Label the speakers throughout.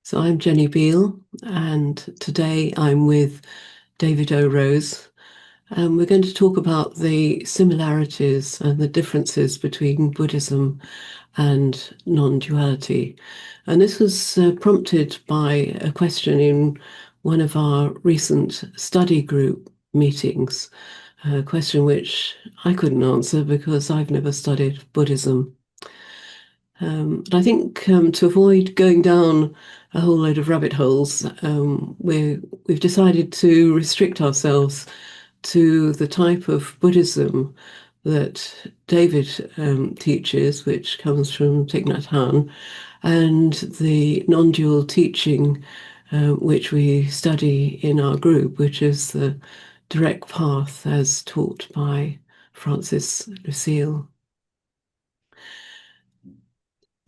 Speaker 1: So I'm Jenny Beal, and today I'm with David O'Rose, and we're going to talk about the similarities and the differences between Buddhism and non-duality. And this was prompted by a question in one of our recent study group meetings, a question which I couldn't answer because I've never studied Buddhism. But I think to avoid going down a whole load of rabbit holes, we've decided to restrict ourselves to the type of Buddhism that David teaches, which comes from Thich Nhat Hanh, and the non-dual teaching, which we study in our group, which is the direct path as taught by Francis Lucille.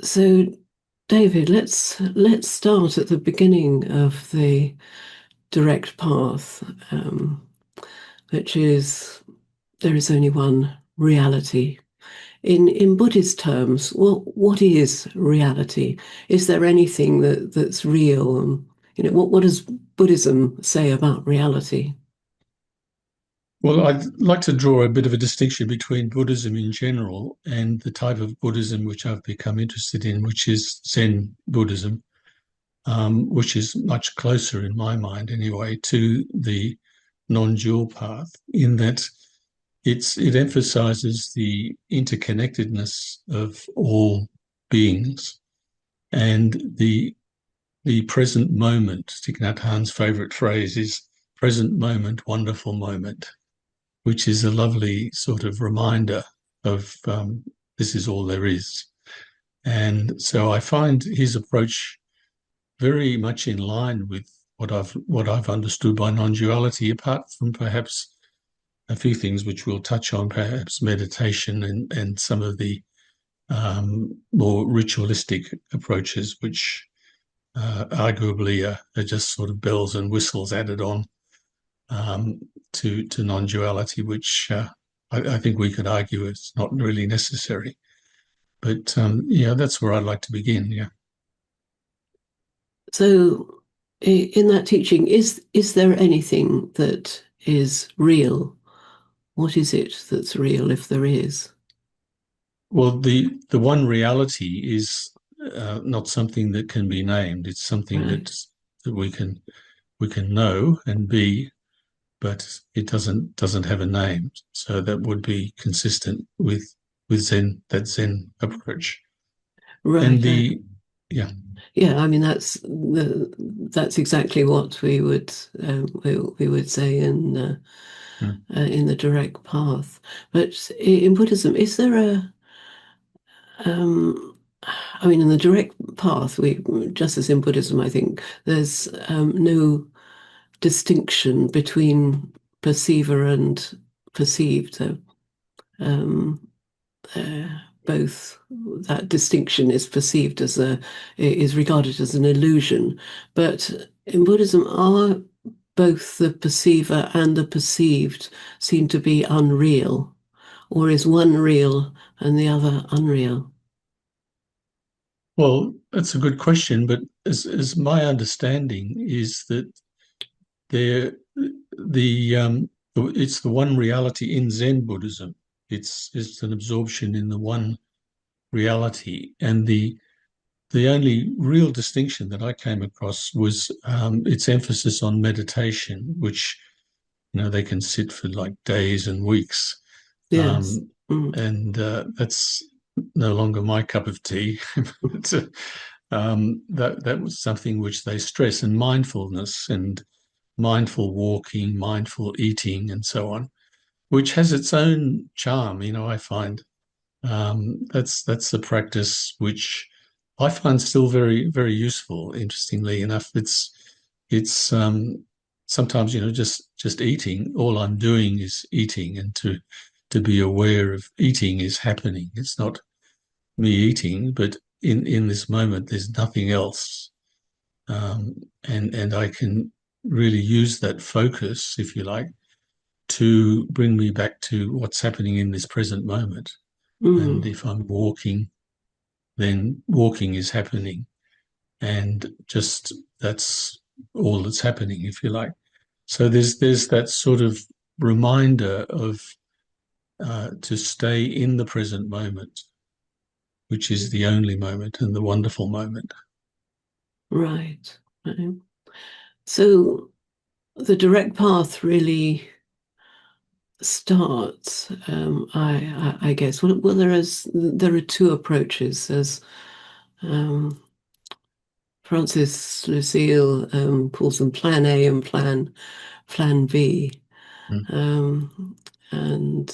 Speaker 1: So, David, let's start at the beginning of the direct path, which is there is only one reality. In Buddhist terms, what is reality? Is there anything that's real? What does Buddhism say about reality?
Speaker 2: Well, I'd like to draw a bit of a distinction between Buddhism in general and the type of Buddhism which I've become interested in, which is Zen Buddhism, which is much closer in my mind anyway to the non-dual path in that it emphasizes the interconnectedness of all beings and the present moment. Thich Nhat Hanh's favorite phrase is present moment, wonderful moment, which is a lovely sort of reminder of this is all there is. And so I find his approach very much in line with what I've understood by non-duality, apart from perhaps a few things which we'll touch on, perhaps meditation and some of the more ritualistic approaches, which arguably are just sort of bells and whistles added on um, to non-duality, which I think we could argue is not really necessary. But yeah, that's where I'd like to begin. Yeah.
Speaker 1: So, in that teaching, is there anything that is real? What is it that's real, if there is?
Speaker 2: Well, the one reality is not something that can be named. It's something
Speaker 1: Right.
Speaker 2: that we can know and be, but it doesn't have a name. So that would be consistent with Zen, that Zen approach. And
Speaker 1: Right.
Speaker 2: yeah.
Speaker 1: Yeah, I mean that's exactly what we would say
Speaker 2: Mm.
Speaker 1: in the direct path. But in Buddhism, is there a I mean, in the direct path, we just as in Buddhism, I think there's no distinction between perceiver and perceived. Um, uh, Both that distinction is perceived as is regarded as an illusion. But in Buddhism, are both the perceiver and the perceived seem to be unreal, or is one real and the other unreal?
Speaker 2: Well, that's a good question, but as my understanding is that there it's the one reality in Zen Buddhism. It's an absorption in the one reality, and the only real distinction that I came across was its emphasis on meditation, which they can sit for like days and weeks,
Speaker 1: Yes.
Speaker 2: um,
Speaker 1: Mm.
Speaker 2: and that's no longer my cup of tea. But, that was something which they stress, and mindfulness and mindful walking, mindful eating, and so on, which has its own charm. I find that's a practice which I find still very, very useful. Interestingly enough, it's sometimes just eating. All I'm doing is eating, and to be aware of eating is happening. It's not me eating, but in this moment, there's nothing else, and I can really use that focus, if you like, to bring me back to what's happening in this present moment. And
Speaker 1: Mm.
Speaker 2: if I'm walking, then walking is happening. and just that's all that's happening, if you like. So there's that sort of reminder of to stay in the present moment, which is the only moment and the wonderful moment.
Speaker 1: Right. Right. So the direct path really starts, I guess. Well, there are two approaches. There's Francis Lucille calls them Plan A and Plan B,
Speaker 2: Mm.
Speaker 1: and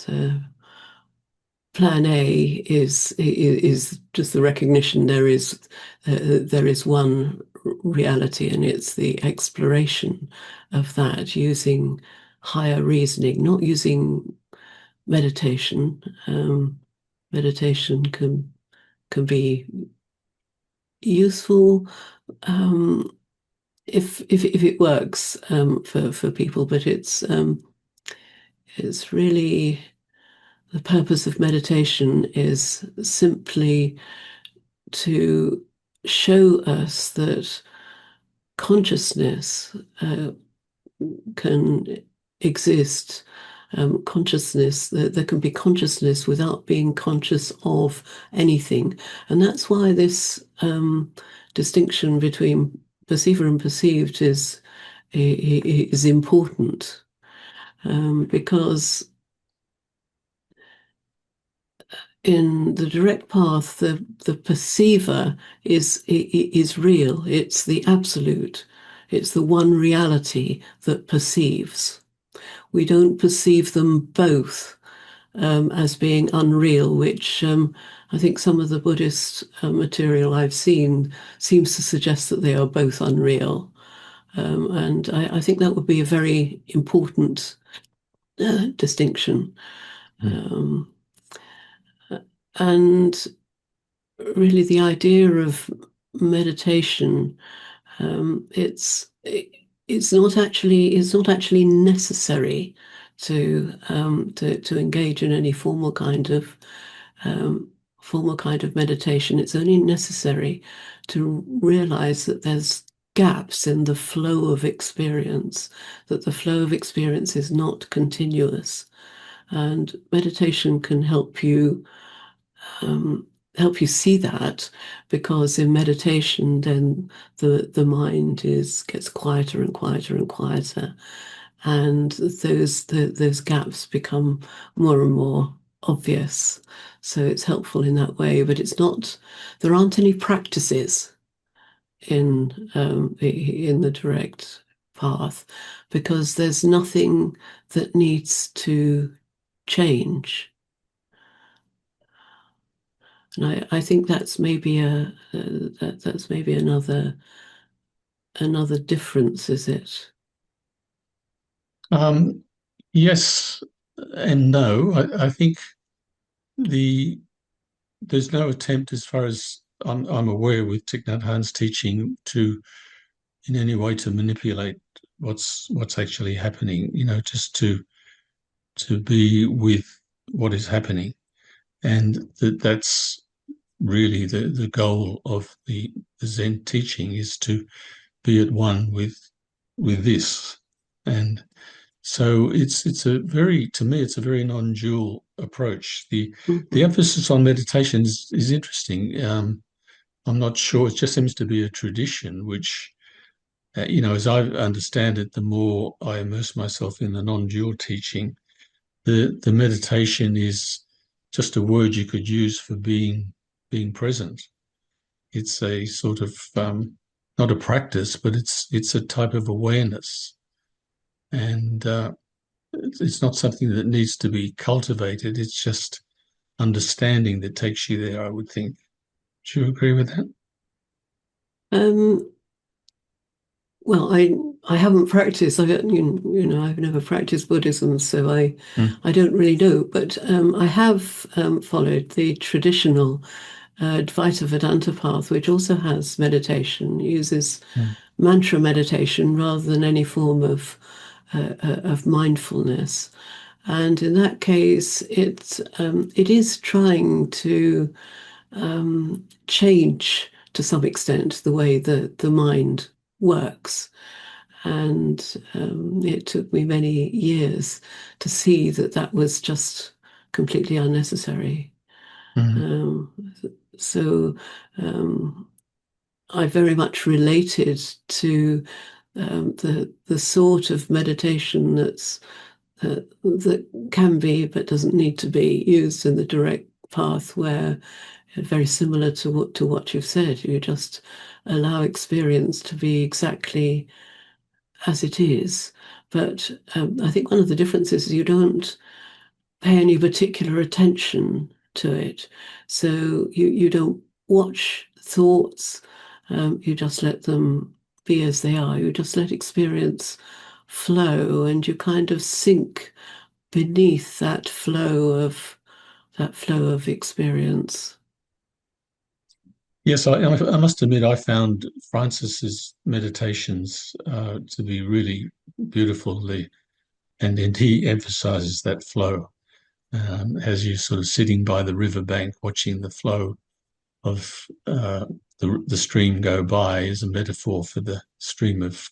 Speaker 1: Plan A is just the recognition there is one reality, and it's the exploration of that using higher reasoning, not using meditation. Meditation can be useful if it works for people, but it's really the purpose of meditation is simply to show us that consciousness can exist. Consciousness, that there can be consciousness without being conscious of anything. And that's why this distinction between perceiver and perceived is important. Because in the direct path, the perceiver is real. It's the absolute. It's the one reality that perceives. We don't perceive them both as being unreal, which I think some of the Buddhist material I've seen seems to suggest that they are both unreal. And I think that would be a very important distinction.
Speaker 2: Mm.
Speaker 1: Um, and really the idea of meditation, it's not actually necessary to engage in any formal kind of meditation. It's only necessary to realize that there's gaps in the flow of experience, that the flow of experience is not continuous. And meditation can help you see that, because in meditation then the mind gets quieter and quieter and quieter, and those gaps become more and more obvious. So it's helpful in that way, but there aren't any practices in the direct path, because there's nothing that needs to change. And I think that's maybe that's maybe another difference, is it?
Speaker 2: Um, yes and no. I think the there's no attempt, as far as I'm aware, with Thich Nhat Hanh's teaching to in any way to manipulate what's actually happening. Just to be with what is happening, and that's really the goal of the Zen teaching, is to be at one with this. And so it's a very, to me, it's a very non-dual approach. The
Speaker 1: Mhm.
Speaker 2: emphasis on meditation is interesting. I'm not sure. It just seems to be a tradition, which, as I understand it, the more I immerse myself in the non-dual teaching, the meditation is just a word you could use for being present. It's a sort of not a practice, but it's a type of awareness, and it's not something that needs to be cultivated. It's just understanding that takes you there, I would think. Do you agree with that?
Speaker 1: Um, well, I haven't practiced. I've never practiced Buddhism, so
Speaker 2: Mm,
Speaker 1: I don't really know. But I have followed the traditional Advaita Vedanta path, which also has meditation, uses
Speaker 2: mm,
Speaker 1: mantra meditation rather than any form of mindfulness. And in that case, it is trying to change to some extent the way that the mind works. And it took me many years to see that that was just completely unnecessary.
Speaker 2: Mm.
Speaker 1: Um, so I very much related to the sort of meditation that can be but doesn't need to be used in the direct path, where very similar to what you've said, you just allow experience to be exactly as it is. But I think one of the differences is you don't pay any particular attention to it. So you don't watch thoughts, you just let them be as they are. You just let experience flow, and you kind of sink beneath that flow of experience.
Speaker 2: Yes, I must admit I found Francis's meditations to be really beautiful. And he emphasizes that flow as you sort of sitting by the riverbank watching the flow of the stream go by is a metaphor for the stream of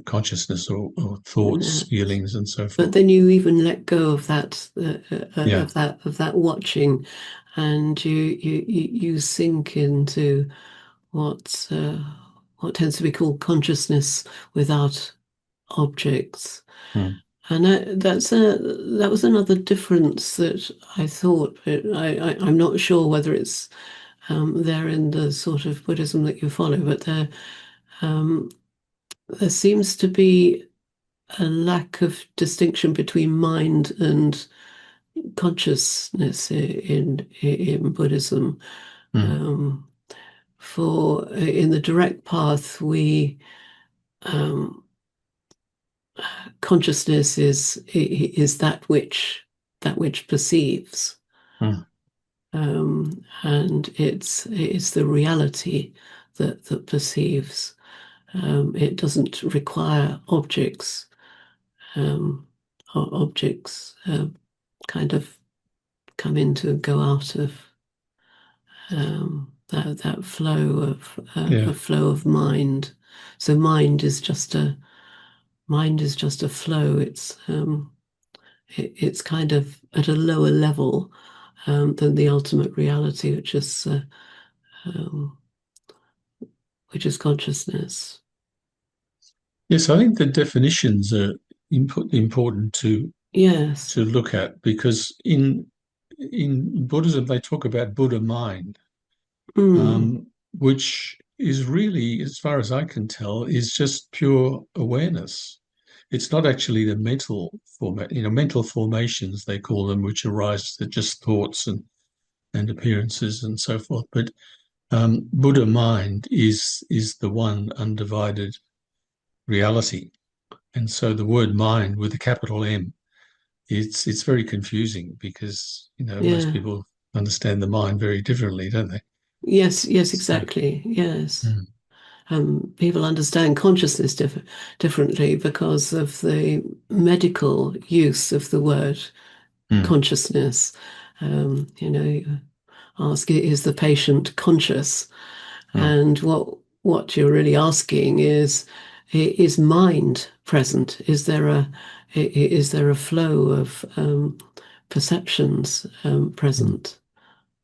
Speaker 2: consciousness or thoughts,
Speaker 1: Yeah.
Speaker 2: feelings, and so
Speaker 1: But
Speaker 2: forth.
Speaker 1: then you even let go of that
Speaker 2: Yeah.
Speaker 1: of that watching, and you sink into what what tends to be called consciousness without objects.
Speaker 2: Mm.
Speaker 1: And that was another difference that I thought. But I'm not sure whether it's there in the sort of Buddhism that you follow, but um, there seems to be a lack of distinction between mind and consciousness in Buddhism.
Speaker 2: Mm.
Speaker 1: Um, for in the direct path, we um, consciousness is that which perceives,
Speaker 2: Mm.
Speaker 1: and it's the reality that perceives. It doesn't require objects. Objects kind of come into and go out of that
Speaker 2: Yeah.
Speaker 1: a flow of mind. So mind is just a flow. It's kind of at a lower level than the ultimate reality, um, which is consciousness.
Speaker 2: Yes, I think the definitions are important
Speaker 1: Yes.
Speaker 2: to look at because in Buddhism they talk about Buddha mind,
Speaker 1: Mm,
Speaker 2: um, which is really, as far as I can tell, is just pure awareness. It's not actually the mental formations they call them, which arise that just thoughts and appearances and so forth. But Buddha mind is the one undivided reality. And so the word mind with a capital M, it's very confusing because, most
Speaker 1: yeah.
Speaker 2: people understand the mind very differently, don't they?
Speaker 1: Yes,
Speaker 2: So,
Speaker 1: exactly. Yes.
Speaker 2: mm,
Speaker 1: People understand consciousness differently because of the medical use of the word
Speaker 2: mm,
Speaker 1: consciousness. You ask, is the patient conscious?
Speaker 2: mm,
Speaker 1: And what you're really asking is mind present? Is there a flow of perceptions
Speaker 2: mm,
Speaker 1: present?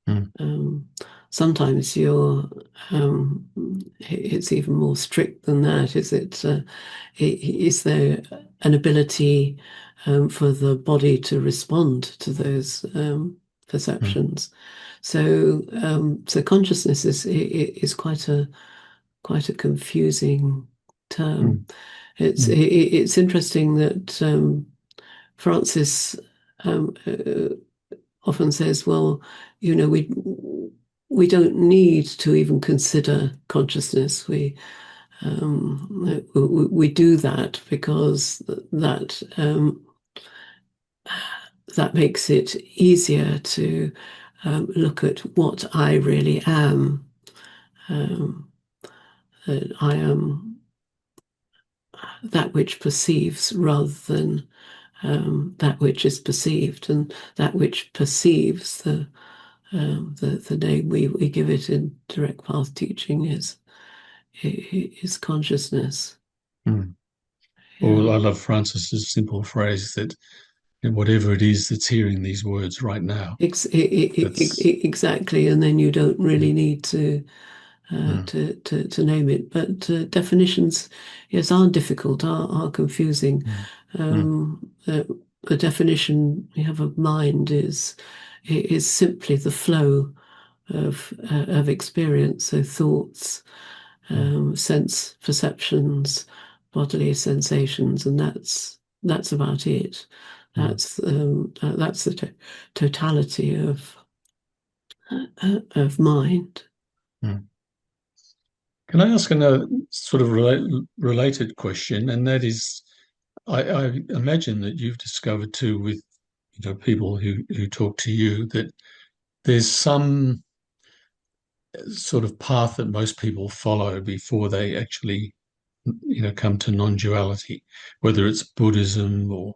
Speaker 2: mm,
Speaker 1: Um, Sometimes um, it's even more strict than that. Is there an ability for the body to respond to those
Speaker 2: mm,
Speaker 1: perceptions? So consciousness is quite a confusing term.
Speaker 2: mm, mm,
Speaker 1: It's interesting that Francis often says, well, we don't need to even consider consciousness. We do that because that makes it easier to look at what I really am. Um, that I am that which perceives rather than that which is perceived, and that which perceives The name we give it in direct path teaching is consciousness.
Speaker 2: Mm.
Speaker 1: Yeah.
Speaker 2: Or I love Francis's simple phrase that whatever it is that's hearing these words right now, that's
Speaker 1: Exactly, and then you don't
Speaker 2: mm,
Speaker 1: really need to
Speaker 2: mm,
Speaker 1: to name it. But definitions, yes, are difficult, are confusing.
Speaker 2: mm, mm,
Speaker 1: Um, uh, a definition we have of mind is simply the flow of experience, so thoughts,
Speaker 2: mm,
Speaker 1: sense perceptions, bodily sensations, and that's about it.
Speaker 2: mm,
Speaker 1: That's the totality of mind.
Speaker 2: mm. Can I ask another sort of related question? And that is, I imagine that you've discovered too with people who talk to you that there's some sort of path that most people follow before they actually come to non-duality, whether it's Buddhism or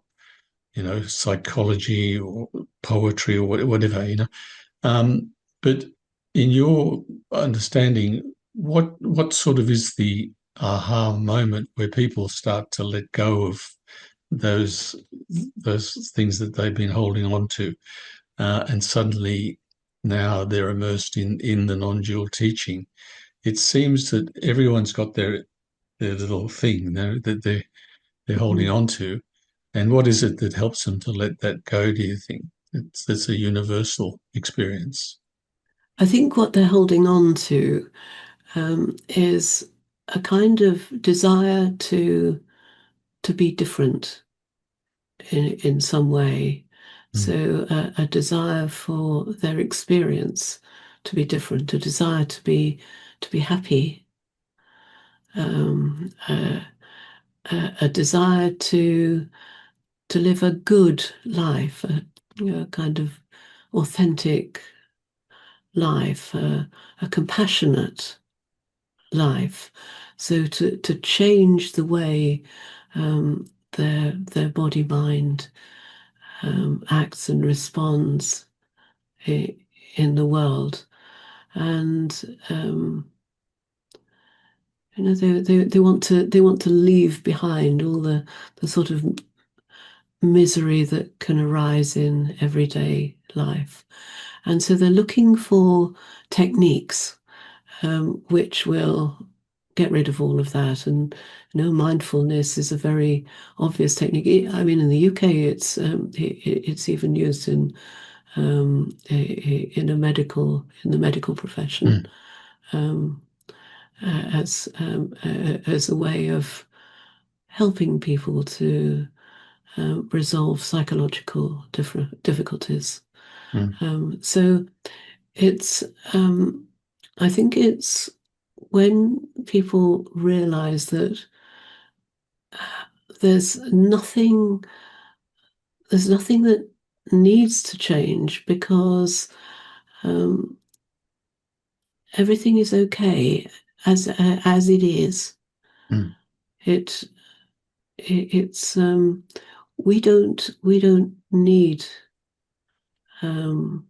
Speaker 2: psychology or poetry or whatever. Um, but in your understanding, what sort of is the aha moment where people start to let go of those those things that they've been holding on to, and suddenly now they're immersed in the non-dual teaching? It seems that everyone's got their little thing that they're holding
Speaker 1: Mm.
Speaker 2: on to, and what is it that helps them to let that go? Do you think it's a universal experience?
Speaker 1: I think what they're holding on to is a kind of desire to be different in some way.
Speaker 2: Mm,
Speaker 1: So a desire for their experience to be different, a desire to be happy, um, a, a desire to live a good life, kind of authentic life, a compassionate life. So to change the way their body mind acts and responds in the world, and they want to leave behind all the sort of misery that can arise in everyday life, and so they're looking for techniques which will get rid of all of that. And mindfulness is a very obvious technique. I mean, in the UK, it's even used in the medical profession,
Speaker 2: mm,
Speaker 1: um, as a way of helping people to resolve psychological difficulties.
Speaker 2: mm,
Speaker 1: So it's I think it's when people realize that there's nothing there's nothing that needs to change because um, everything is okay as it is.
Speaker 2: mm,
Speaker 1: It, it's we don't need um,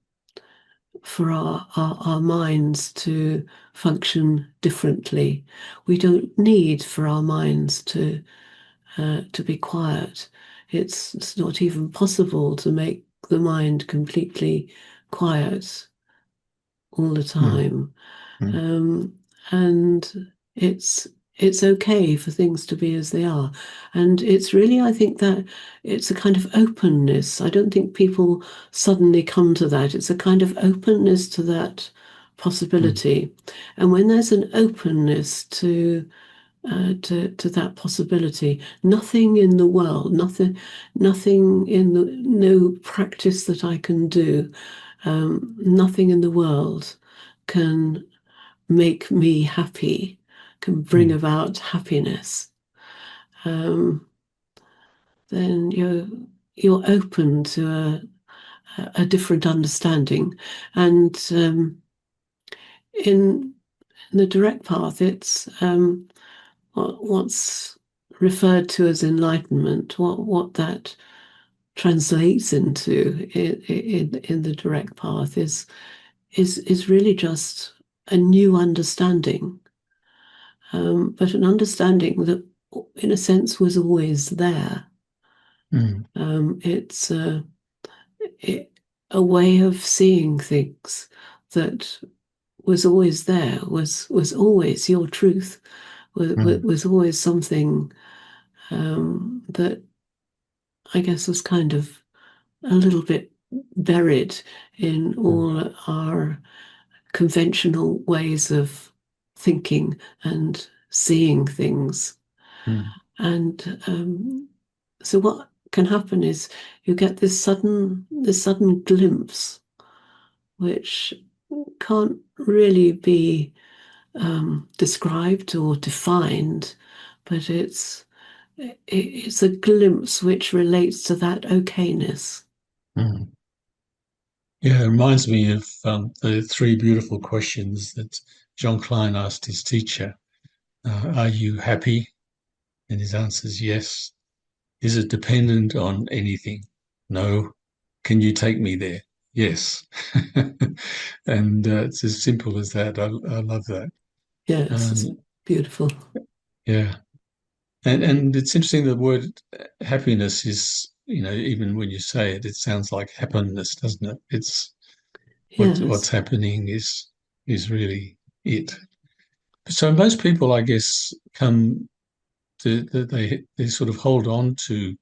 Speaker 1: for our minds to function differently. We don't need for our minds to be quiet. It's not even possible to make the mind completely quiet all the
Speaker 2: mm,
Speaker 1: time.
Speaker 2: mm,
Speaker 1: Um, and it's okay for things to be as they are. And it's really, I think that it's a kind of openness. I don't think people suddenly come to that. It's a kind of openness to that
Speaker 2: mm,
Speaker 1: possibility. And when there's an openness to that possibility. Nothing in the world, nothing in no practice that I can do, nothing in the world can make me happy, can bring
Speaker 2: mm,
Speaker 1: about happiness. Um, then you're open to a different understanding, and in the direct path, it's what's referred to as enlightenment, what that translates into in the direct path is really just a new understanding, but an understanding that, in a sense, was always there.
Speaker 2: Mm.
Speaker 1: It's a way of seeing things that was always there, was always your truth,
Speaker 2: Mm.
Speaker 1: was always something that I guess was kind of a little bit buried in
Speaker 2: Mm.
Speaker 1: all our conventional ways of thinking and seeing things.
Speaker 2: Mm.
Speaker 1: And so what can happen is you get this sudden glimpse, which can't really be described or defined, but it's a glimpse which relates to that okayness.
Speaker 2: Mm. Yeah, it reminds me of the three beautiful questions that John Klein asked his teacher. Are you happy? And his answer is yes. Is it dependent on anything? No. Can you take me there? Yes. And it's as simple as that. I love that.
Speaker 1: Yes, it's
Speaker 2: Um,
Speaker 1: beautiful.
Speaker 2: yeah. And it's interesting the word happiness is, even when you say it, it sounds like happiness, doesn't it? It's what's
Speaker 1: Yes.
Speaker 2: happening is really it. So most people, I guess, come to they sort of hold on to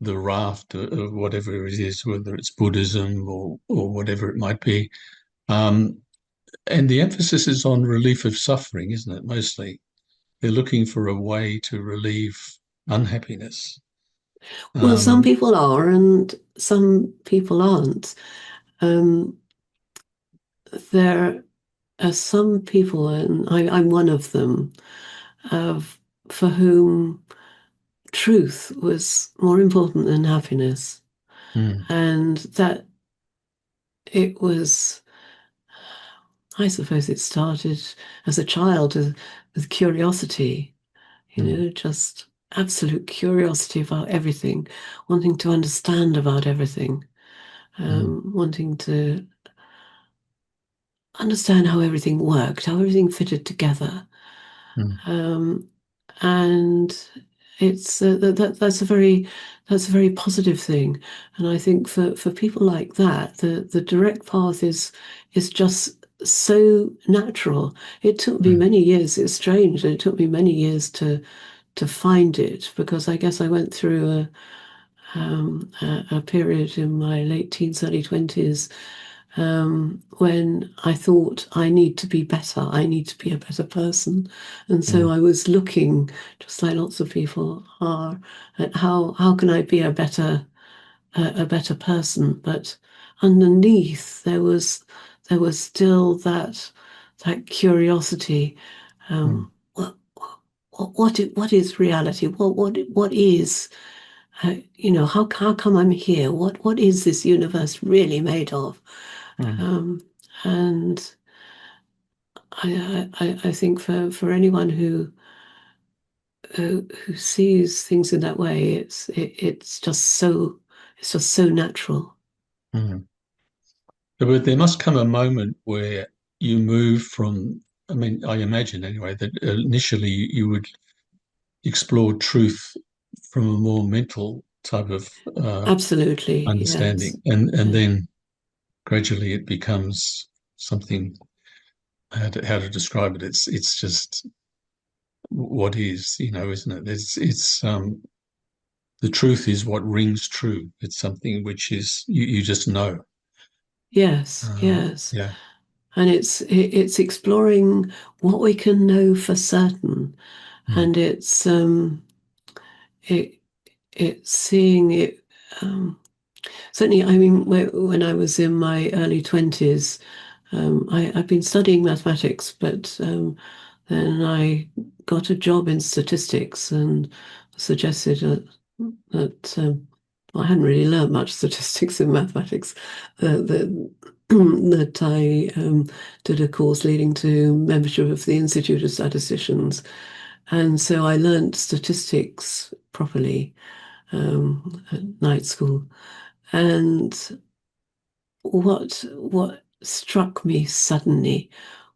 Speaker 2: the raft of whatever it is, whether it's Buddhism or whatever it might be. Um, and the emphasis is on relief of suffering, isn't it? Mostly, they're looking for a way to relieve unhappiness.
Speaker 1: Well, some
Speaker 2: Um,
Speaker 1: people are, and some people aren't. Um, there are some people, and I'm one of them, of for whom truth was more important than happiness,
Speaker 2: mm,
Speaker 1: and that it was. I suppose it started as a child with curiosity,
Speaker 2: mm,
Speaker 1: just absolute curiosity about everything, wanting to understand about everything,
Speaker 2: mm,
Speaker 1: wanting to understand how everything worked, how everything fitted together.
Speaker 2: mm,
Speaker 1: Um, and it's that's a very positive thing. And I think for people like that, the direct path is just so natural. It took me
Speaker 2: mm,
Speaker 1: many years. It's strange. It took me many years to find it because I guess I went through a period in my late teens, early 20s, when I thought I need to be better, I need to be a better person. And so
Speaker 2: mm,
Speaker 1: I was looking, just like lots of people are, at how can I be a better person? But underneath there was still that curiosity.
Speaker 2: mm,
Speaker 1: What is reality? What is how come I'm here? What is this universe really made of?
Speaker 2: mm,
Speaker 1: Um, and I think for anyone who sees things in that way, it's just so natural.
Speaker 2: mm. But there must come a moment where you move from, I mean, I imagine anyway, that initially you would explore truth from a more mental type of
Speaker 1: Absolutely, yes.
Speaker 2: understanding, and
Speaker 1: Yeah.
Speaker 2: then gradually it becomes something. How to describe it? It's just what is, isn't it? It's the truth is what rings true. It's something which is you just know.
Speaker 1: Yes, yes.
Speaker 2: Yeah.
Speaker 1: And it's exploring what we can know for certain,
Speaker 2: Mm,
Speaker 1: and it it's seeing it. Certainly, I mean, when I was in my early 20s, I'd been studying mathematics, but then I got a job in statistics and suggested that well, I hadn't really learned much statistics in mathematics, that, that I did a course leading to membership of the Institute of Statisticians. And so I learned statistics properly at night school. And what struck me suddenly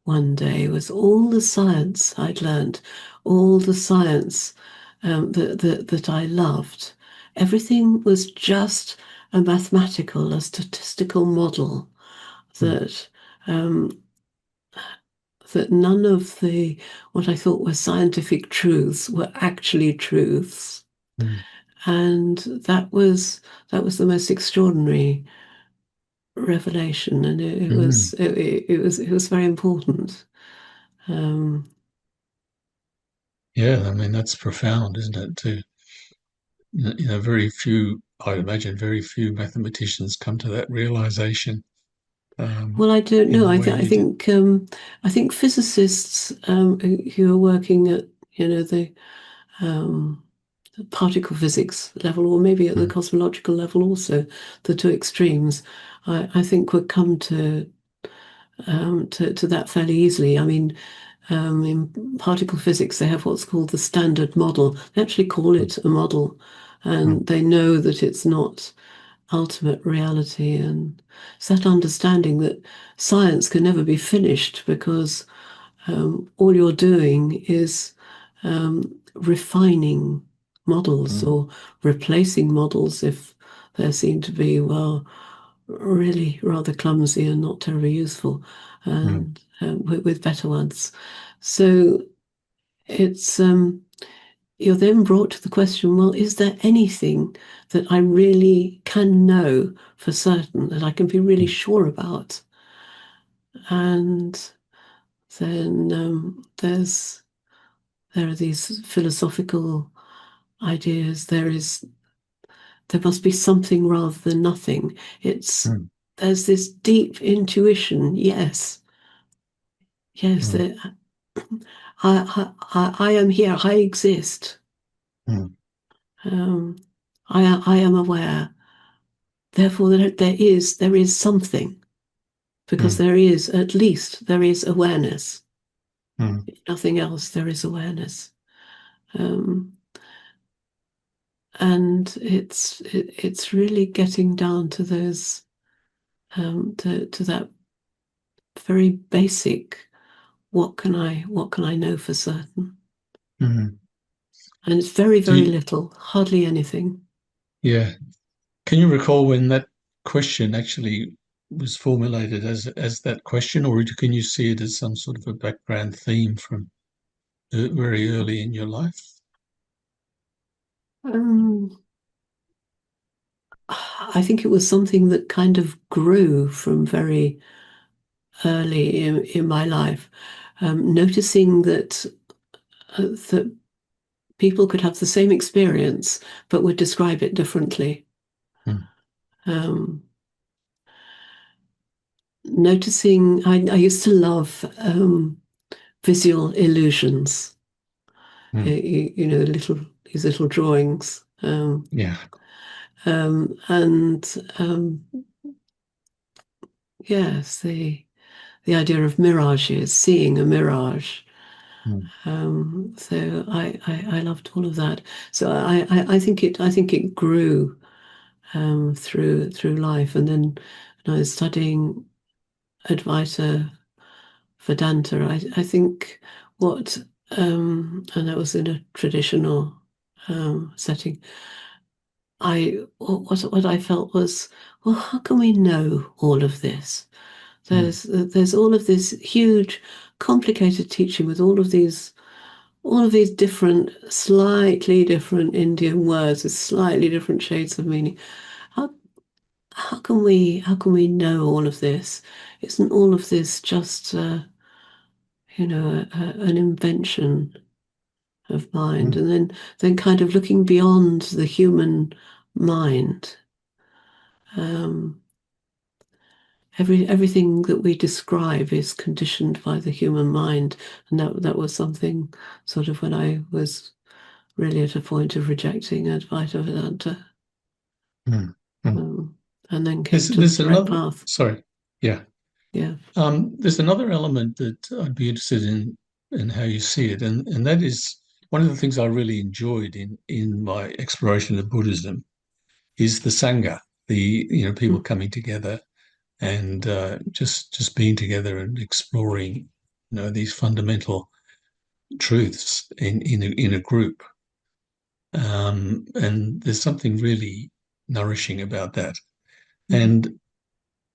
Speaker 1: one day was all the science I'd learned, all the science that I loved. Everything was just a statistical model
Speaker 2: mm,
Speaker 1: that um, that none of the what I thought were scientific truths were actually truths,
Speaker 2: mm,
Speaker 1: and that was the most extraordinary revelation, and it
Speaker 2: mm.
Speaker 1: was it was very important. Um,
Speaker 2: Yeah, I mean that's profound, isn't it? Very few, I'd imagine, very few mathematicians come to that realization
Speaker 1: well, I don't
Speaker 2: in
Speaker 1: know.
Speaker 2: the way you did.
Speaker 1: I think physicists who are working at the um, particle physics level, or maybe at the
Speaker 2: Mm,
Speaker 1: cosmological level, also the two extremes, I think would come to that fairly easily. I mean, in particle physics, they have what's called the standard model. They actually call
Speaker 2: mm,
Speaker 1: it a model,
Speaker 2: mm,
Speaker 1: and they know that it's not ultimate reality. And it's that understanding that science can never be finished because all you're doing is refining models
Speaker 2: mm,
Speaker 1: or replacing models if they seem to be, well, really rather clumsy and not terribly useful,
Speaker 2: mm,
Speaker 1: and with better ones. So it's you're then brought to the question, well, is there anything that I really can know for certain, that I can be really
Speaker 2: mm,
Speaker 1: sure about? And then there are these philosophical ideas. There must be something rather than nothing. It's
Speaker 2: mm,
Speaker 1: There's this deep intuition. Yes, yes,
Speaker 2: mm,
Speaker 1: I am here. I exist.
Speaker 2: mm,
Speaker 1: Um, I am aware. Therefore, there is something, because
Speaker 2: mm,
Speaker 1: there is awareness.
Speaker 2: mm,
Speaker 1: If nothing else, there is awareness. Um, and it's really getting down to those to that very basic, what can I know for certain?
Speaker 2: mm.
Speaker 1: And it's very,
Speaker 2: Do
Speaker 1: very
Speaker 2: you,
Speaker 1: little, hardly anything.
Speaker 2: yeah. Can you recall when that question actually was formulated as that question, or can you see it as some sort of a background theme from very early in your life?
Speaker 1: Um, I think it was something that kind of grew from very early in my life, noticing that people could have the same experience but would describe it differently.
Speaker 2: Mm,
Speaker 1: Um, Noticing, I used to love visual illusions.
Speaker 2: mm.
Speaker 1: These little drawings,
Speaker 2: Yeah.
Speaker 1: and yes, the idea of mirages, seeing a mirage.
Speaker 2: Mm,
Speaker 1: So I loved all of that. So I think it grew through life, and then when I was studying Advaita Vedanta, I think what and that was in a traditional setting. What I felt was, well, how can we know all of this?
Speaker 2: mm,
Speaker 1: There's all of this huge, complicated teaching with all of these different, slightly different Indian words with slightly different shades of meaning. How how can we know all of this? Isn't all of this just an invention of mind?
Speaker 2: mm,
Speaker 1: And then kind of looking beyond the human mind. Um, everything that we describe is conditioned by the human mind, and that was something sort of when I was really at a point of rejecting Advaita Vedanta,
Speaker 2: mm, mm.
Speaker 1: um, and then came
Speaker 2: There's
Speaker 1: to the
Speaker 2: there's
Speaker 1: direct
Speaker 2: another.
Speaker 1: path.
Speaker 2: Sorry. Yeah.
Speaker 1: Yeah.
Speaker 2: There's another element that I'd be interested in how you see it, and that is one of the things I really enjoyed in my exploration of Buddhism is the sangha, the people
Speaker 1: Mm.
Speaker 2: coming together and just being together and exploring, these fundamental truths in a group. And there's something really nourishing about that.
Speaker 1: Mm.
Speaker 2: And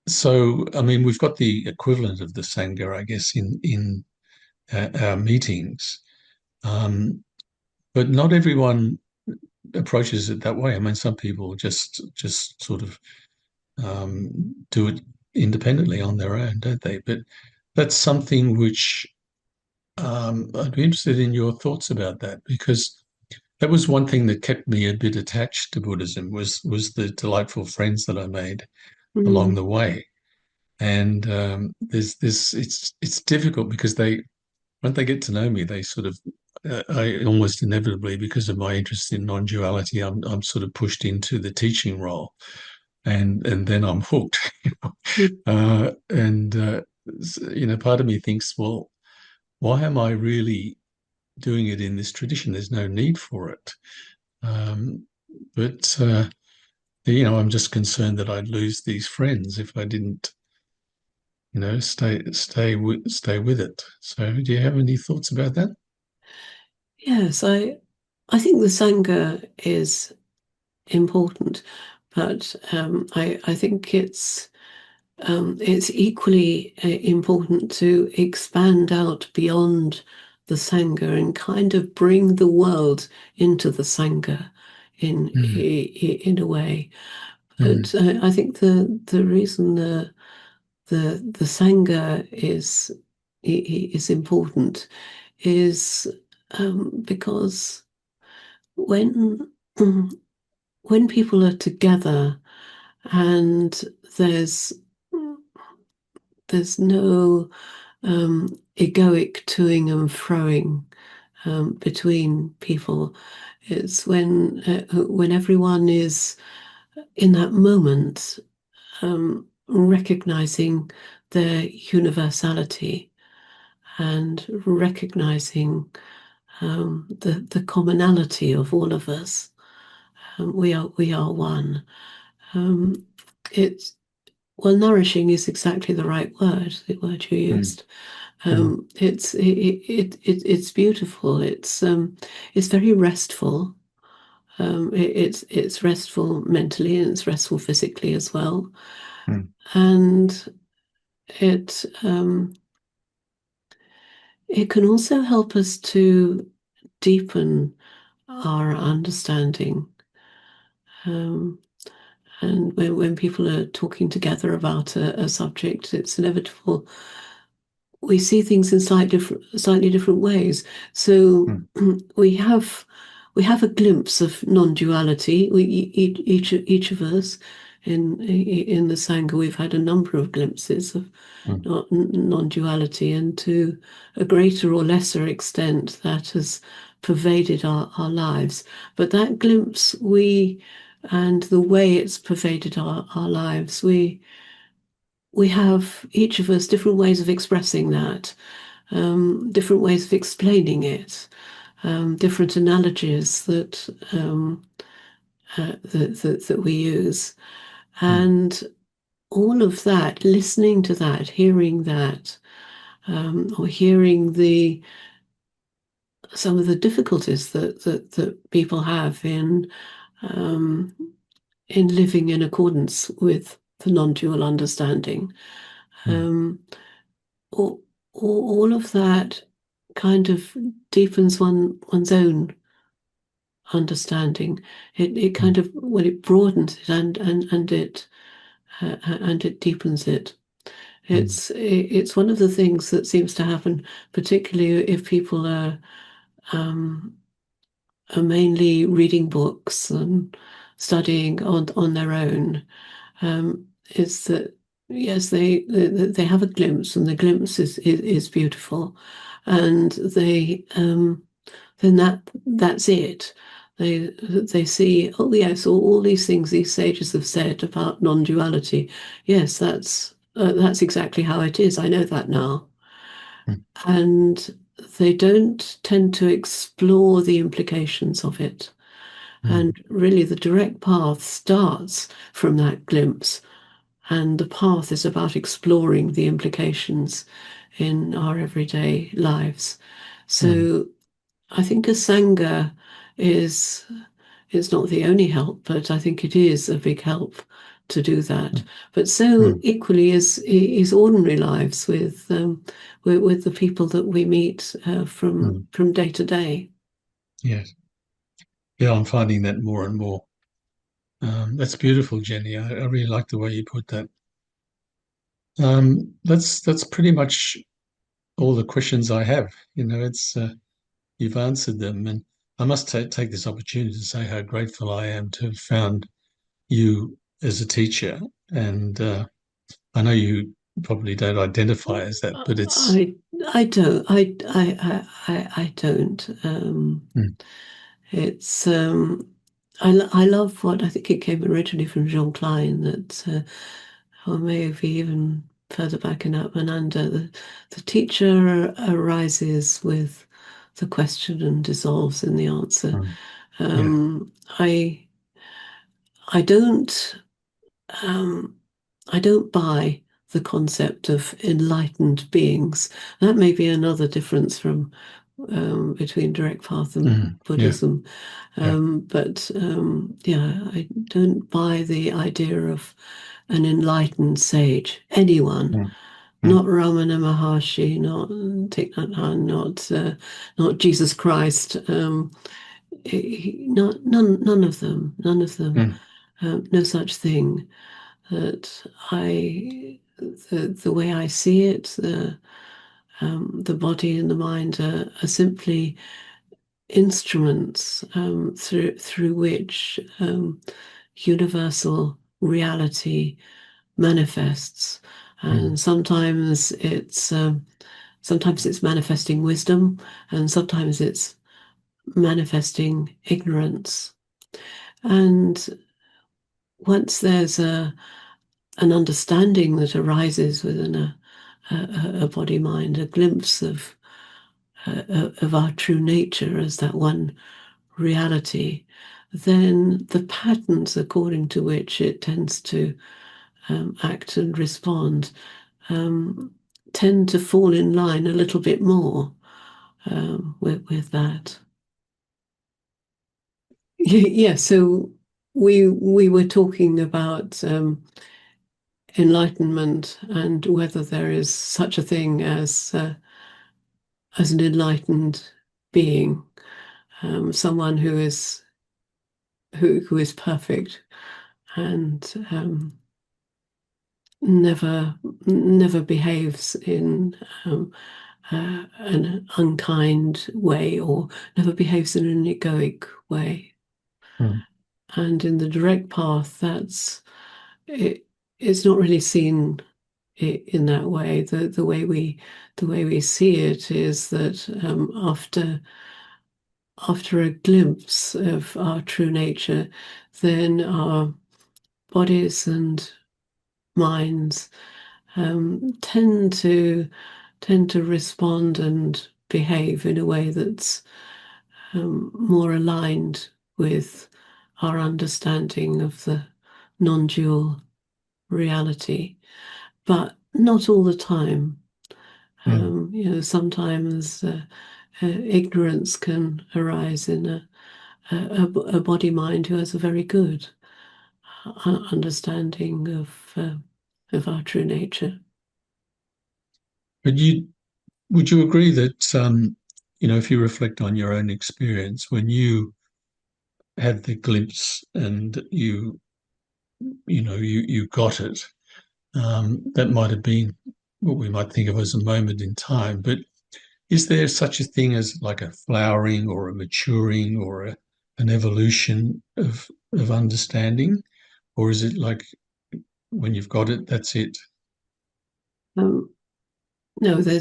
Speaker 2: so, I mean, we've got the equivalent of the sangha, I guess, in our meetings, but not everyone approaches it that way. I mean, some people just sort of do it independently on their own, don't they? But that's something which I'd be interested in your thoughts about that, because that was one thing that kept me a bit attached to Buddhism was the delightful friends that I made along
Speaker 1: Mm.
Speaker 2: the way. And there's this it's difficult because they when they get to know me, they sort of I almost inevitably, because of my interest in non-duality, I'm sort of pushed into the teaching role, and then I'm hooked.
Speaker 1: Mm.
Speaker 2: And part of me thinks, well, why am I really doing it in this tradition? There's no need for it. Um, but I'm just concerned that I'd lose these friends if I didn't, stay with it. So, do you have any thoughts about that?
Speaker 1: Yes, I think the sangha is important, but I think it's equally important to expand out beyond the sangha and kind of bring the world into the sangha
Speaker 2: Mm,
Speaker 1: in a way.
Speaker 2: mm,
Speaker 1: But I think the reason the sangha is important is because when when people are together and there's there's no egoic toing and froing between people. It's when everyone is in that moment, recognizing their universality and recognizing the commonality of all of us. We are one. Um, it's Well, nourishing is exactly the right word. The word you
Speaker 2: mm,
Speaker 1: used.
Speaker 2: mm,
Speaker 1: It's beautiful. It's very restful. It's restful mentally and it's restful physically as well.
Speaker 2: mm,
Speaker 1: And it it can also help us to deepen our understanding. Um, and when people are talking together about a subject, it's inevitable we see things in slightly different ways. So
Speaker 2: mm,
Speaker 1: we have we have a glimpse of non-duality. Each of us in the sangha, we've had a number of glimpses of
Speaker 2: mm,
Speaker 1: non-duality, and to a greater or lesser extent, that has pervaded our lives. But that glimpse, and the way it's pervaded our lives, we have each of us different ways of expressing that, different ways of explaining it, different analogies that we use,
Speaker 2: mm,
Speaker 1: and all of that, listening to that, hearing that, or hearing the some of the difficulties that people have um, in living in accordance with the non-dual understanding.
Speaker 2: mm,
Speaker 1: Um, all, all of that kind of deepens one's own understanding. It
Speaker 2: mm,
Speaker 1: kind of it broadens it and it deepens it.
Speaker 2: mm,
Speaker 1: It's one of the things that seems to happen, particularly if people um, are mainly reading books and studying on their own. Is that yes, they have a glimpse, and the glimpse is beautiful, and then that's it. They see, oh yes, all these things these sages have said about non-duality. Yes, that's exactly how it is. I know that now,
Speaker 2: mm,
Speaker 1: and they don't tend to explore the implications of it.
Speaker 2: mm,
Speaker 1: And really, the direct path starts from that glimpse, and the path is about exploring the implications in our everyday lives.
Speaker 2: mm,
Speaker 1: So I think a sangha is it's not the only help, but I think it is a big help to do that.
Speaker 2: mm,
Speaker 1: But so
Speaker 2: mm.
Speaker 1: equally is ordinary lives with the people that we meet
Speaker 2: Mm.
Speaker 1: from day to day.
Speaker 2: Yes. Yeah, I'm finding that more and more. That's beautiful, Jenny. I really like the way you put that. That's pretty much all the questions I have. It's you've answered them, and I must take this opportunity to say how grateful I am to have found you as a teacher. And I know you probably don't identify as that, but it's
Speaker 1: I I don't I don't.
Speaker 2: mm,
Speaker 1: It's I love what I think it came originally from Jean Klein that or maybe even further back in Atmananda, the teacher arises with the question and dissolves in the answer.
Speaker 2: mm, yeah,
Speaker 1: Um, I I don't um, I don't buy the concept of enlightened beings. That may be another difference from between direct path and
Speaker 2: yeah,
Speaker 1: Buddhism.
Speaker 2: yeah,
Speaker 1: Yeah, I don't buy the idea of an enlightened sage. Anyone,
Speaker 2: mm, mm,
Speaker 1: not Ramana Maharshi, not Thich Nhat Hanh, not Jesus Christ. Not none of them. None of them.
Speaker 2: mm,
Speaker 1: No such thing. That the way I see it, the body and the mind are simply instruments through which universal reality manifests,
Speaker 2: mm,
Speaker 1: and sometimes it's manifesting wisdom, and sometimes it's manifesting ignorance. And once there's an understanding that arises within a body mind, a glimpse of our true nature as that one reality, then the patterns according to which it tends to act and respond um, tend to fall in line a little bit more with that. Yeah, so we were talking about enlightenment and whether there is such a thing as an enlightened being, someone who is perfect and never behaves in an unkind way or never behaves in an egoic way.
Speaker 2: mm,
Speaker 1: And in the direct path, it. It's not really seen in that way. The way we see it is that after a glimpse of our true nature, then our bodies and minds tend to respond and behave in a way that's more aligned with our understanding of the non-dual reality, but not all the time.
Speaker 2: mm.
Speaker 1: Sometimes ignorance can arise in a body mind who has a very good understanding of our true nature.
Speaker 2: But would you agree that if you reflect on your own experience when you had the glimpse and you got it, that might have been what we might think of as a moment in time, but is there such a thing as like a flowering or a maturing or an evolution of understanding? Or is it like when you've got it, that's it?
Speaker 1: Um, no, there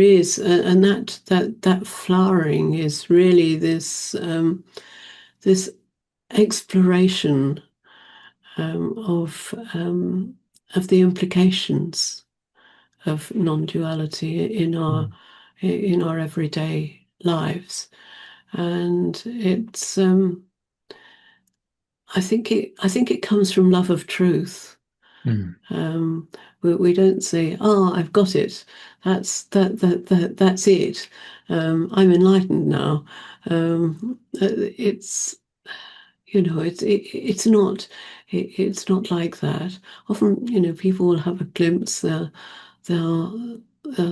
Speaker 1: is, and that flowering is really this exploration um, of um, of the implications of non-duality
Speaker 2: Mm,
Speaker 1: in our everyday lives, and it's I think it comes from love of truth.
Speaker 2: Mm,
Speaker 1: Um, we don't say, "Oh, I've got it. That's it. I'm enlightened now." It's it's not like that. Often, people will have a glimpse. They'll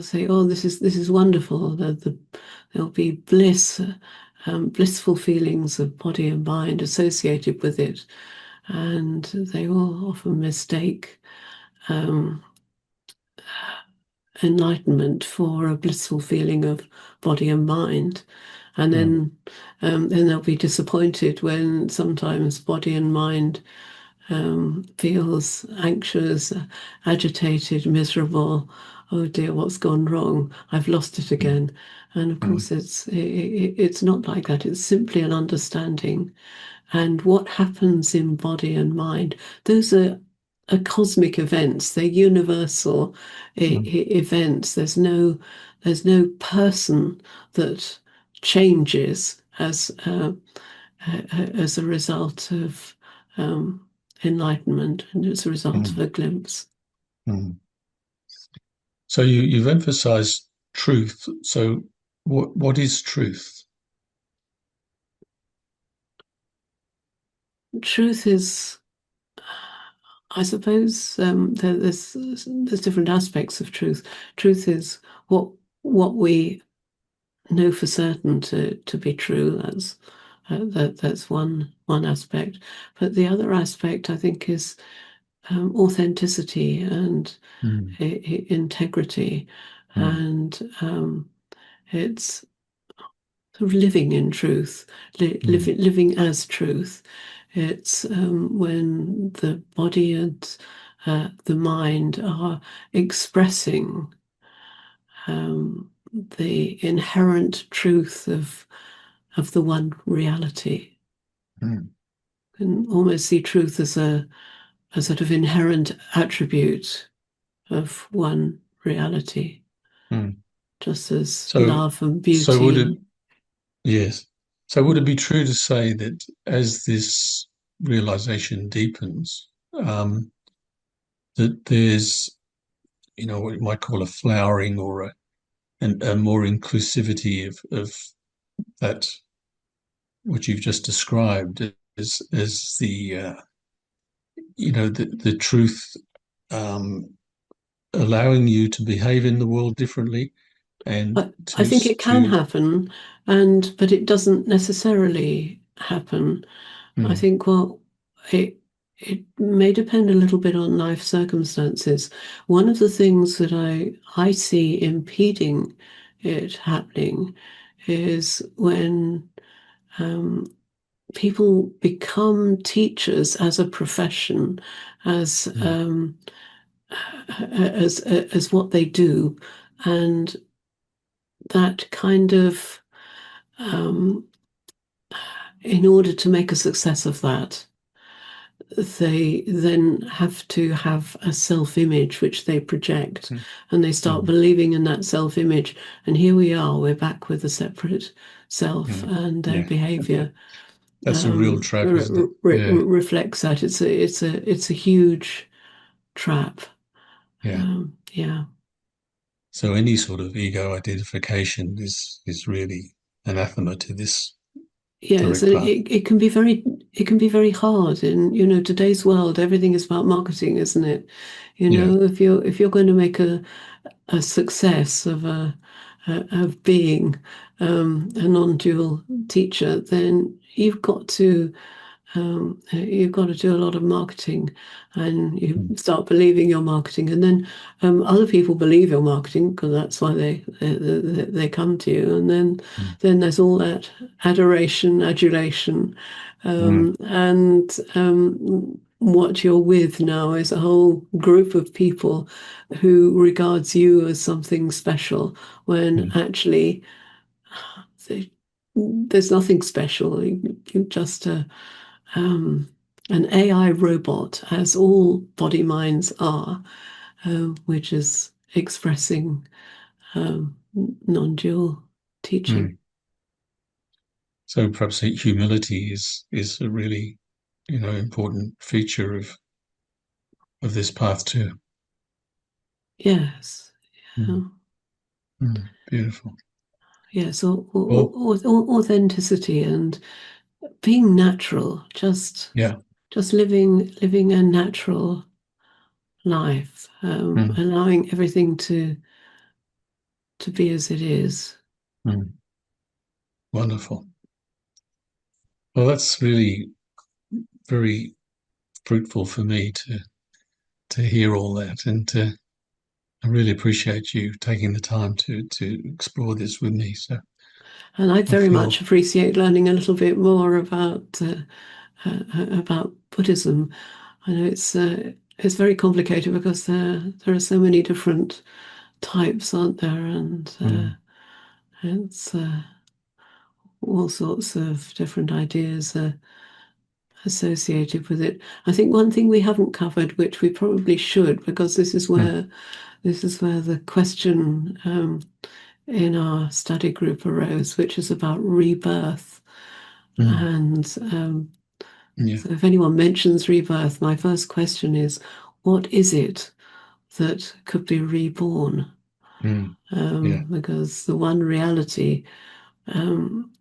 Speaker 1: say, "Oh, this is wonderful." There'll be blissful feelings of body and mind associated with it, and they will often mistake um, enlightenment for a blissful feeling of body and mind. And
Speaker 2: mm,
Speaker 1: then they'll be disappointed when sometimes body and mind feels anxious, agitated, miserable. Oh dear, what's gone wrong? I've lost it
Speaker 2: mm,
Speaker 1: again. And of
Speaker 2: mm,
Speaker 1: course, it's not like that. It's simply an understanding. And what happens in body and mind, those are cosmic events. They're universal
Speaker 2: mm,
Speaker 1: events. There's no person that changes as a result of um, enlightenment and as a result of
Speaker 2: mm,
Speaker 1: a glimpse.
Speaker 2: mm. So you've emphasized truth. So what is truth?
Speaker 1: Truth is, I suppose, there's different aspects of truth. Truth is what we know for certain to be true. That's one aspect. But the other aspect, I think, is authenticity and
Speaker 2: Mm,
Speaker 1: integrity,
Speaker 2: mm,
Speaker 1: and it's sort of living in truth,
Speaker 2: mm,
Speaker 1: living as truth. It's when the body and the mind are expressing the inherent truth of the one reality.
Speaker 2: mm,
Speaker 1: And almost see truth as a sort of inherent attribute of one reality,
Speaker 2: mm.
Speaker 1: just as
Speaker 2: So
Speaker 1: love and
Speaker 2: so would it
Speaker 1: beauty.
Speaker 2: yes. So would it be true to say that as this realization deepens, that there's, what you might call a flowering or a more inclusivity of that what you've just described as the truth um, allowing you to behave in the world differently and
Speaker 1: I think it can
Speaker 2: to
Speaker 1: happen, but it doesn't necessarily happen. I
Speaker 2: mm,
Speaker 1: think it may depend a little bit on life circumstances. One of the things that I see impeding it happening is when um, people become teachers as a profession, as
Speaker 2: mm,
Speaker 1: um, as what they do, and that kind of um, in order to make a success of that, they then have to have a self-image which they project,
Speaker 2: mm,
Speaker 1: and they start
Speaker 2: mm,
Speaker 1: believing in that self-image. And here we are, we're back with a separate self,
Speaker 2: mm.
Speaker 1: and their
Speaker 2: Yeah,
Speaker 1: behavior
Speaker 2: that's a real trap, isn't it? Yeah,
Speaker 1: reflects that. It's a huge trap.
Speaker 2: yeah.
Speaker 1: Yeah.
Speaker 2: So any sort of ego identification is really anathema to this
Speaker 1: Yes,
Speaker 2: direct
Speaker 1: and
Speaker 2: path.
Speaker 1: it can be very hard in today's world. Everything is about marketing, isn't it?
Speaker 2: Yeah.
Speaker 1: If you're going to make a success of being a non-dual teacher, then you've got to do a lot of marketing, and you
Speaker 2: Mm,
Speaker 1: start believing your marketing, and then other people believe your marketing because that's why they come to you, and then
Speaker 2: mm,
Speaker 1: then there's all that adoration, adulation,
Speaker 2: mm,
Speaker 1: and what you're with now is a whole group of people who regards you as something special when
Speaker 2: mm,
Speaker 1: actually they, there's nothing special. You're just um, an AI robot, as all body minds are, which is expressing um, non-dual teaching.
Speaker 2: mm. So perhaps humility is a really important feature of this path too.
Speaker 1: Yes.
Speaker 2: Mm,
Speaker 1: Yeah.
Speaker 2: beautiful.
Speaker 1: Yes.
Speaker 2: Well,
Speaker 1: Authenticity and being natural,
Speaker 2: yeah.
Speaker 1: just living a natural life,
Speaker 2: Mm,
Speaker 1: allowing everything to be as it is.
Speaker 2: mm, wonderful. Well, that's really very fruitful for me to hear all that, and I really appreciate you taking the time to explore this with me. So
Speaker 1: And I
Speaker 2: I
Speaker 1: very much
Speaker 2: feel,
Speaker 1: appreciate learning a little bit more about Buddhism. I know it's very complicated because there are so many different types, aren't there? And
Speaker 2: mm,
Speaker 1: it's all sorts of different ideas associated with it. I think one thing we haven't covered, which we probably should, because
Speaker 2: mm,
Speaker 1: this is where the question in our study group arose, which is about rebirth.
Speaker 2: mm,
Speaker 1: And
Speaker 2: yeah,
Speaker 1: so if anyone mentions rebirth, my first question is, what is it that could be reborn?
Speaker 2: mm, yeah,
Speaker 1: Because the one reality, um,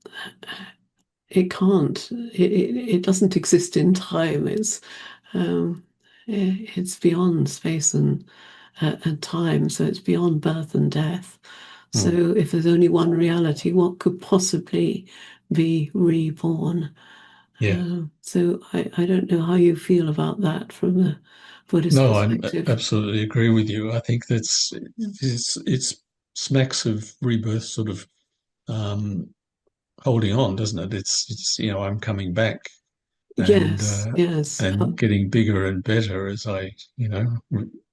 Speaker 1: it can't, it doesn't exist in time. Um, it's beyond space and time, so it's beyond birth and death. So
Speaker 2: mm,
Speaker 1: if there's only one reality, what could possibly be reborn?
Speaker 2: yeah.
Speaker 1: So I don't know how you feel about that from a Buddhist
Speaker 2: No, I
Speaker 1: perspective.
Speaker 2: absolutely agree with you. I think it's smacks of rebirth, sort of um, holding on, doesn't it? It's I'm coming back and
Speaker 1: Yes, yes.
Speaker 2: getting bigger and better as I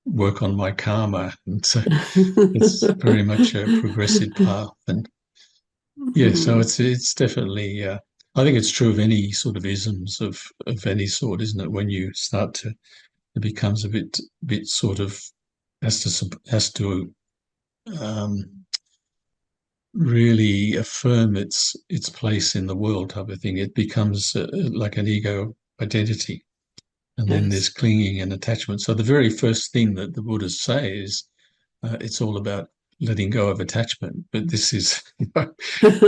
Speaker 2: work on my karma, and so it's very much a progressive path. And yeah, so
Speaker 1: Mhm.
Speaker 2: it's definitely. I think it's true of any sort of isms of any sort, isn't it? When you start to, it becomes a bit sort of has to um, really affirm its place in the world type of thing. It becomes like an ego identity, and then there's
Speaker 1: Yes.
Speaker 2: clinging and attachment. So the very first thing that the Buddhists say is it's all about letting go of attachment. But this is what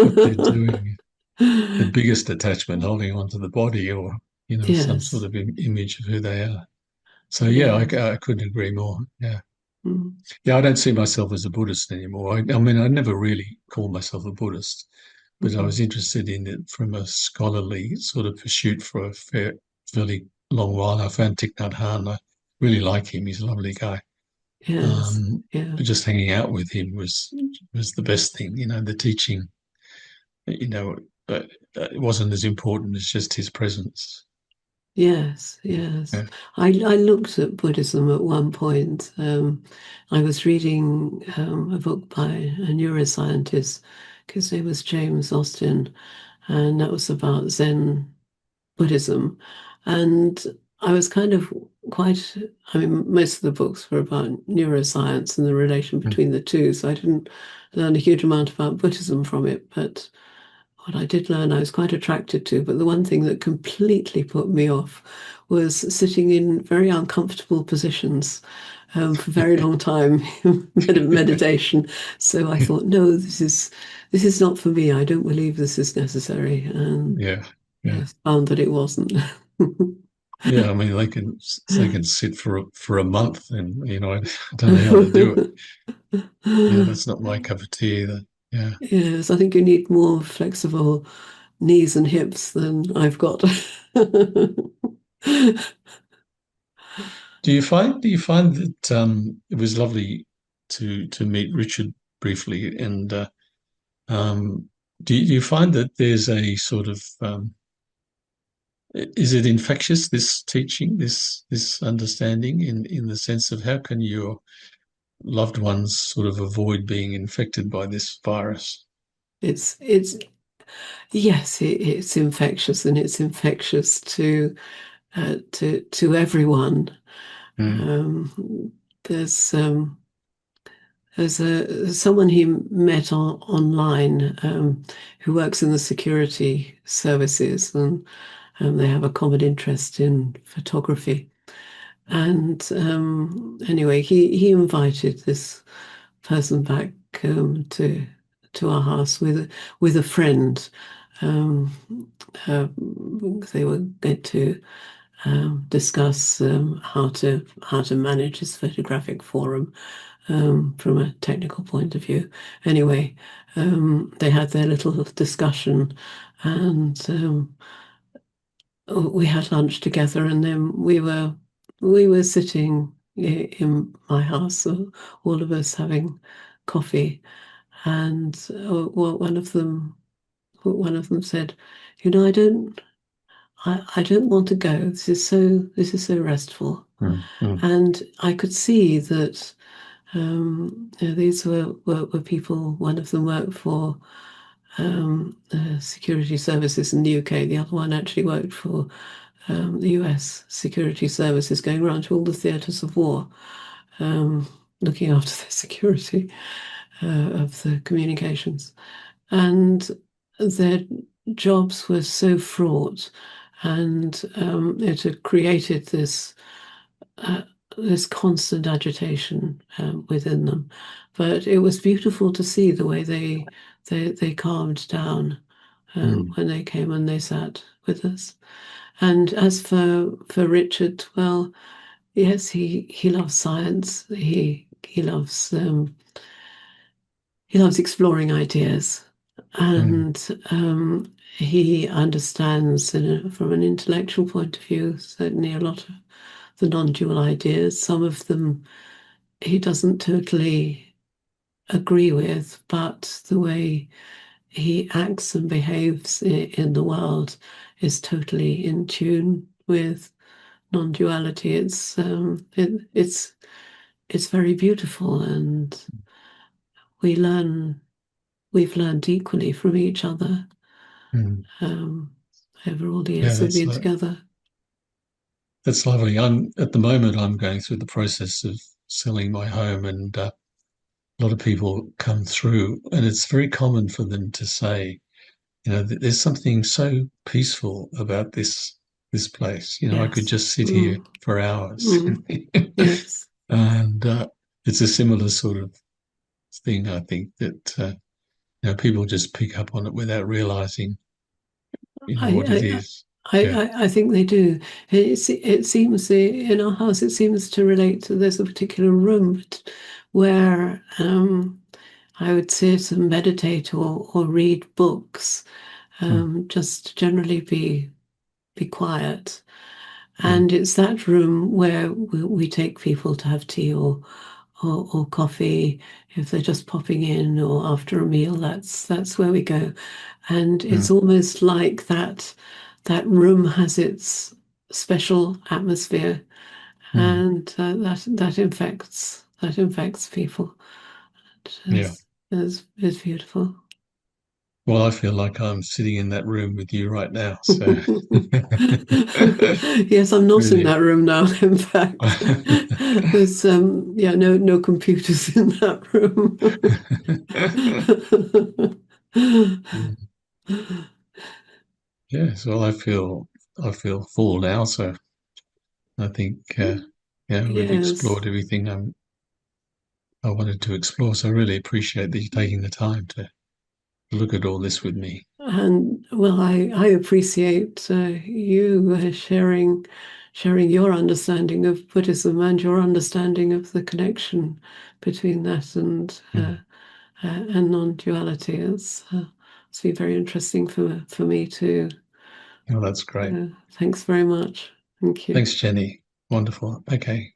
Speaker 2: they're doing. The biggest attachment, holding on to the body, or some sort
Speaker 1: Yes,
Speaker 2: of image of who they are. So yeah,
Speaker 1: yes.
Speaker 2: I couldn't agree more. Yeah.
Speaker 1: Mm,
Speaker 2: Yeah, I don't see myself as a Buddhist anymore. I mean, I never really called myself a Buddhist, but I was
Speaker 1: mm.
Speaker 2: interested in it from a scholarly sort of pursuit for a fairly long while. I found Thich Nhat Hanh. I really like him. He's a lovely guy.
Speaker 1: Yes, yeah.
Speaker 2: But just hanging out with him was the best thing. The teaching, you know, it wasn't as important as just his presence.
Speaker 1: Yes, yes.
Speaker 2: Yeah.
Speaker 1: I looked at Buddhism at one point. I was reading a book by a neuroscientist. His name was James Austin, and that was about Zen Buddhism. And I was kind of quite, I mean, most of the books were about neuroscience and the relation
Speaker 2: Mm.
Speaker 1: between the two, so I didn't learn a huge amount about Buddhism from it. But what I did learn, I was quite attracted to. But the one thing that completely put me off was sitting in very uncomfortable positions for a very long time, meditation. So I thought, no, this is not for me. I don't believe this is necessary. And
Speaker 2: Yeah. Yeah.
Speaker 1: yes, found that it wasn't.
Speaker 2: Yeah, I mean they can sit for a month, and I don't know how they do it. Yeah, that's not my cup of tea either. Yeah.
Speaker 1: Yes, I think you need more flexible knees and hips than I've got.
Speaker 2: Do you find that it was lovely to meet Richard briefly, and um, do you find that there's a sort of is it infectious, this teaching, this understanding, in the sense of how can your loved ones sort of avoid being infected by this virus?
Speaker 1: It's yes, it's infectious, and it's infectious to everyone.
Speaker 2: Mm,
Speaker 1: Um, there's someone he met online who works in the security services, and They have a common interest in photography. And anyway, he invited this person back to our house with a friend. Um, uh, they were going to discuss how to manage his photographic forum from a technical point of view. Anyway, they had their little discussion, and we had lunch together, and then we were sitting in my house, so all of us having coffee, and well, one of them said, "You know, I don't want to go. This is so restful."
Speaker 2: Mm, mm,
Speaker 1: And I could see that these were people. One of them worked for security services in the UK. The other one actually worked for the US security services, going around to all the theatres of war, um, looking after the security of the communications. And their jobs were so fraught, and it had created uh, this constant agitation within them. But it was beautiful to see the way they calmed down
Speaker 2: mm,
Speaker 1: when they came and they sat with us. And as for Richard, well, yes, he loves science. He loves exploring ideas,
Speaker 2: mm,
Speaker 1: and he understands from an intellectual point of view certainly a lot of the non-dual ideas. Some of them he doesn't totally agree with, but the way he acts and behaves in the world is totally in tune with non-duality. It's very beautiful, and we learn we've learned equally from each other
Speaker 2: mm.
Speaker 1: um, over all the
Speaker 2: Yeah,
Speaker 1: years we've been together.
Speaker 2: that's lovely. I'm at the moment I'm going through the process of selling my home, and a lot of people come through, and it's very common for them to say, there's something so peaceful about this place. I could
Speaker 1: Yes.
Speaker 2: just sit here
Speaker 1: Mm,
Speaker 2: for hours,
Speaker 1: mm, yes.
Speaker 2: and it's a similar sort of thing. I think that people just pick up on it without realizing, what it
Speaker 1: I,
Speaker 2: is. Yeah.
Speaker 1: I think they do. It seems in our house, it seems to relate to there's a particular room where I would sit and meditate or read books,
Speaker 2: Mm,
Speaker 1: just generally be quiet.
Speaker 2: mm,
Speaker 1: And it's that room where we take people to have tea or coffee if they're just popping in, or after a meal. That's where we go, and
Speaker 2: mm,
Speaker 1: it's almost like that room has its special atmosphere,
Speaker 2: mm.
Speaker 1: and that infects people. It
Speaker 2: Yeah.
Speaker 1: is beautiful.
Speaker 2: Well, I feel like I'm sitting in that room with you right now. So
Speaker 1: Yes, I'm not in
Speaker 2: really.
Speaker 1: that room now. In fact, there's yeah, no computers in that room.
Speaker 2: Yes, well, I feel full now, so I think yeah, we've
Speaker 1: Yes,
Speaker 2: explored everything I wanted to explore. So I really appreciate that you taking the time to look at all this with me.
Speaker 1: and well, I appreciate you sharing your understanding of Buddhism and your understanding of the connection between that
Speaker 2: Mm.
Speaker 1: and non-duality. It's been very interesting for me too.
Speaker 2: Oh, that's great.
Speaker 1: Thanks very much. Thank you.
Speaker 2: Thanks, Jenny. Wonderful. Okay.